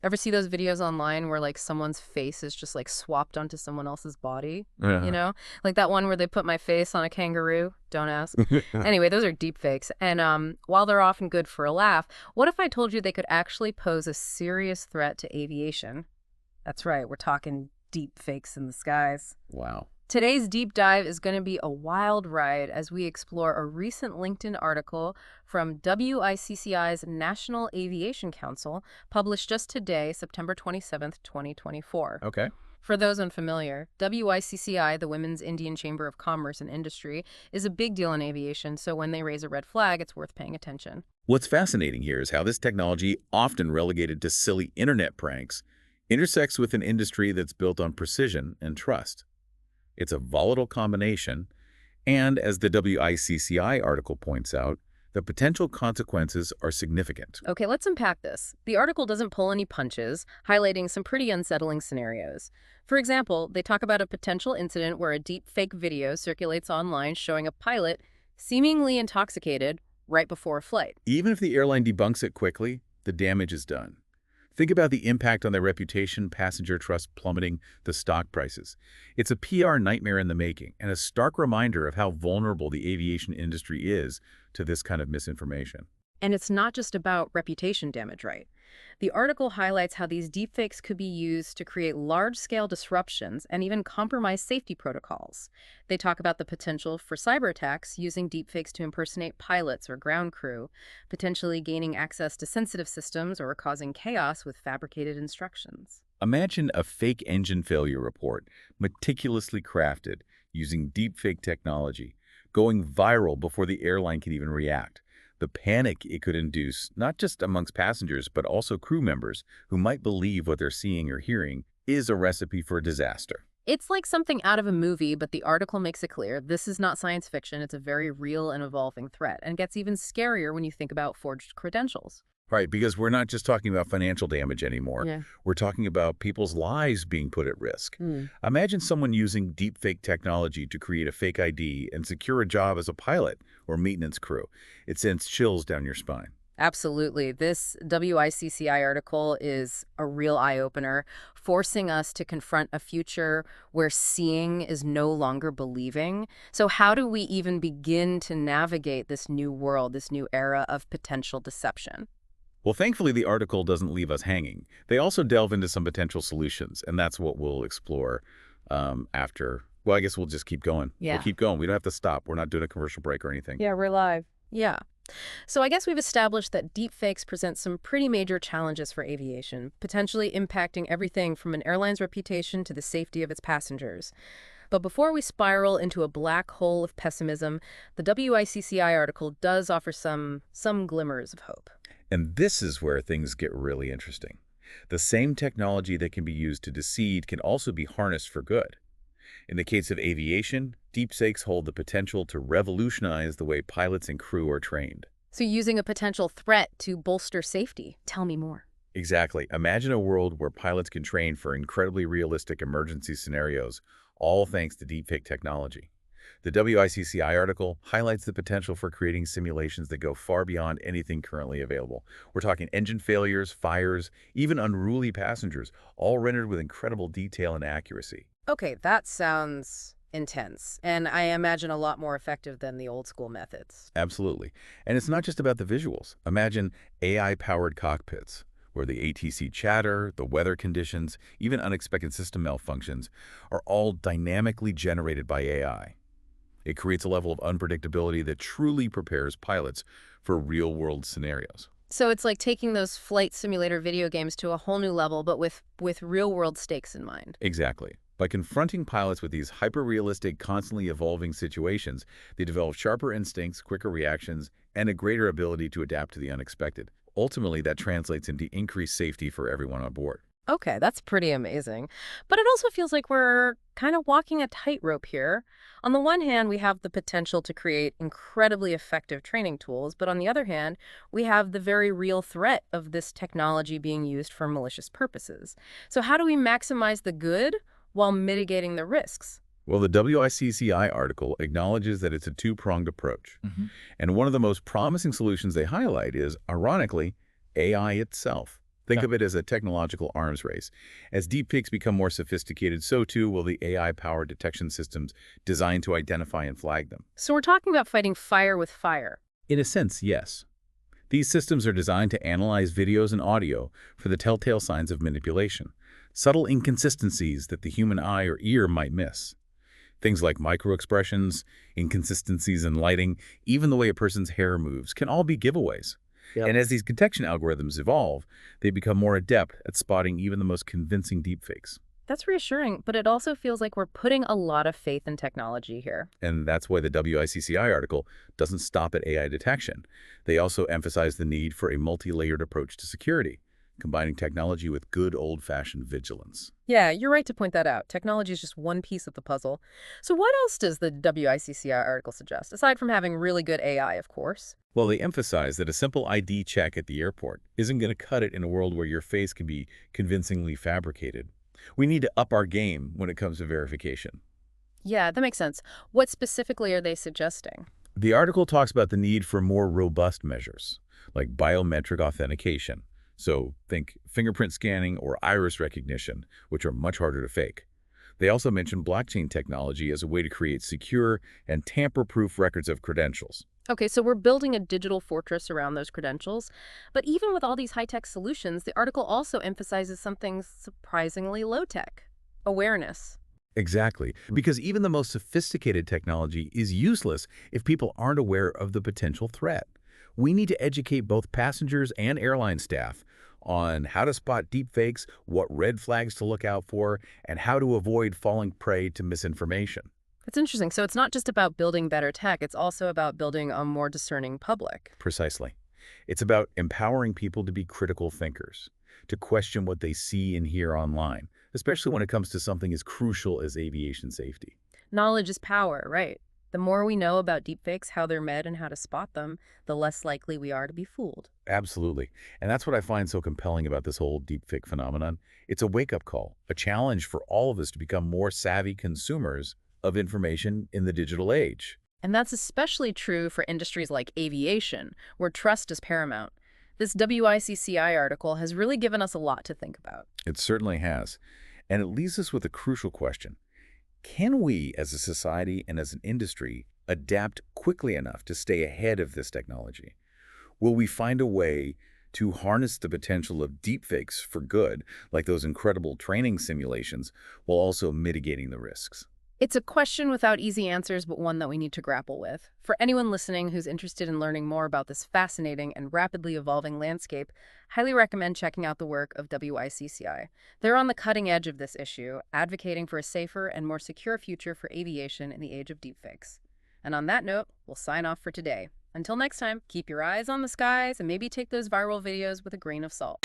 Ever see those videos online where like someone's face is just like swapped onto someone else's body? You Yeah. know, like that one where they put my face on a kangaroo. Don't ask. Anyway, those are deep fakes. And while they're often good for a laugh, what if I told you they could actually pose a serious threat to aviation? That's right, we're talking deep fakes in the skies. Wow. Today's deep dive is going to be a wild ride as we explore a recent LinkedIn article from WICCI's National Aviation Council, published just today, September 27th, 2024. Okay. For those unfamiliar, WICCI, the Women's Indian Chamber of Commerce and Industry, is a big deal in aviation, so when they raise a red flag, it's worth paying attention. What's fascinating here is how this technology, often relegated to silly internet pranks, intersects with an industry that's built on precision and trust. It's a volatile combination, and as the WICCI article points out, the potential consequences are significant. Okay, let's unpack this. The article doesn't pull any punches, highlighting some pretty unsettling scenarios. For example, they talk about a potential incident where a deep fake video circulates online showing a pilot seemingly intoxicated right before a flight. Even if the airline debunks it quickly, the damage is done. Think about the impact on their reputation, passenger trust plummeting, the stock prices. It's a PR nightmare in the making, and a stark reminder of how vulnerable the aviation industry is to this kind of misinformation. And it's not just about reputation damage, right? The article highlights how these deepfakes could be used to create large-scale disruptions and even compromise safety protocols. They talk about the potential for cyber attacks using deepfakes to impersonate pilots or ground crew, potentially gaining access to sensitive systems or causing chaos with fabricated instructions. Imagine a fake engine failure report, meticulously crafted using deepfake technology, going viral before the airline can even react. The panic it could induce, not just amongst passengers, but also crew members who might believe what they're seeing or hearing, is a recipe for disaster. It's like something out of a movie, but the article makes it clear this is not science fiction. It's a very real and evolving threat, and gets even scarier when you think about forged credentials. Right, because we're not just talking about financial damage anymore. Yeah. We're talking about people's lives being put at risk. Hmm. Imagine someone using deepfake technology to create a fake ID and secure a job as a pilot or maintenance crew. It sends chills down your spine. Absolutely. This WICCI article is a real eye-opener, forcing us to confront a future where seeing is no longer believing. So how do we even begin to navigate this new world, this new era of potential deception? Well, thankfully, the article doesn't leave us hanging. They also delve into some potential solutions, and that's what we'll explore after. Well, I guess we'll just keep going. We'll Yeah. keep going. We don't have to stop. We're not doing a commercial break or anything. Yeah, we're live. Yeah. So I guess we've established that deepfakes present some pretty major challenges for aviation, potentially impacting everything from an airline's reputation to the safety of its passengers. But before we spiral into a black hole of pessimism, the WICCI article does offer some glimmers of hope. And this is where things get really interesting. The same technology that can be used to deceive can also be harnessed for good. In the case of aviation, deepfakes hold the potential to revolutionize the way pilots and crew are trained. So using a potential threat to bolster safety. Tell me more. Exactly. Imagine a world where pilots can train for incredibly realistic emergency scenarios, all thanks to deepfake technology. The WICCI article highlights the potential for creating simulations that go far beyond anything currently available. We're talking engine failures, fires, even unruly passengers, all rendered with incredible detail and accuracy. Okay, that sounds intense, and I imagine a lot more effective than the old school methods. Absolutely. And it's not just about the visuals. Imagine AI-powered cockpits, where the ATC chatter, the weather conditions, even unexpected system malfunctions are all dynamically generated by AI. It creates a level of unpredictability that truly prepares pilots for real-world scenarios. So it's like taking those flight simulator video games to a whole new level, but with real-world stakes in mind. Exactly. By confronting pilots with these hyper-realistic, constantly evolving situations, they develop sharper instincts, quicker reactions, and a greater ability to adapt to the unexpected. Ultimately, that translates into increased safety for everyone on board. Okay, that's pretty amazing. But it also feels like we're kind of walking a tightrope here. On the one hand, we have the potential to create incredibly effective training tools, but on the other hand, we have the very real threat of this technology being used for malicious purposes. So how do we maximize the good while mitigating the risks? Well, the WICCI article acknowledges that it's a two-pronged approach. And one of the most promising solutions they highlight is, ironically, AI itself. Think Yeah. of it as a technological arms race. As deepfakes become more sophisticated, so too will the AI-powered detection systems designed to identify and flag them. So we're talking about fighting fire with fire. In a sense, yes. These systems are designed to analyze videos and audio for the telltale signs of manipulation, subtle inconsistencies that the human eye or ear might miss. Things like microexpressions, inconsistencies in lighting, even the way a person's hair moves can all be giveaways. Yep. And as these detection algorithms evolve, they become more adept at spotting even the most convincing deepfakes. That's reassuring, but it also feels like we're putting a lot of faith in technology here. And that's why the WICCI article doesn't stop at AI detection. They also emphasize the need for a multi-layered approach to security, combining technology with good old-fashioned vigilance. Yeah, you're right to point that out. Technology is just one piece of the puzzle. So what else does the WICCI article suggest, aside from having really good AI, of course? Well, they emphasize that a simple ID check at the airport isn't going to cut it in a world where your face can be convincingly fabricated. We need to up our game when it comes to verification. Yeah, that makes sense. What specifically are they suggesting? The article talks about the need for more robust measures, like biometric authentication. So think fingerprint scanning or iris recognition, which are much harder to fake. They also mention blockchain technology as a way to create secure and tamper-proof records of credentials. Okay, so we're building a digital fortress around those credentials. But even with all these high-tech solutions, the article also emphasizes something surprisingly low-tech: awareness. Exactly, because even the most sophisticated technology is useless if people aren't aware of the potential threat. We need to educate both passengers and airline staff on how to spot deepfakes, what red flags to look out for, and how to avoid falling prey to misinformation. That's interesting. So it's not just about building better tech, it's also about building a more discerning public. Precisely. It's about empowering people to be critical thinkers, to question what they see and hear online, especially when it comes to something as crucial as aviation safety. Knowledge is power, right? The more we know about deepfakes, how they're made, and how to spot them, the less likely we are to be fooled. Absolutely. And that's what I find so compelling about this whole deepfake phenomenon. It's a wake-up call, a challenge for all of us to become more savvy consumers of information in the digital age. And that's especially true for industries like aviation, where trust is paramount. This WICCI article has really given us a lot to think about. It certainly has. And it leaves us with a crucial question. Can we, as a society and as an industry, adapt quickly enough to stay ahead of this technology? Will we find a way to harness the potential of deepfakes for good, like those incredible training simulations, while also mitigating the risks? It's a question without easy answers, but one that we need to grapple with. For anyone listening who's interested in learning more about this fascinating and rapidly evolving landscape, highly recommend checking out the work of WICCI. They're on the cutting edge of this issue, advocating for a safer and more secure future for aviation in the age of deepfakes. And on that note, we'll sign off for today. Until next time, keep your eyes on the skies and maybe take those viral videos with a grain of salt.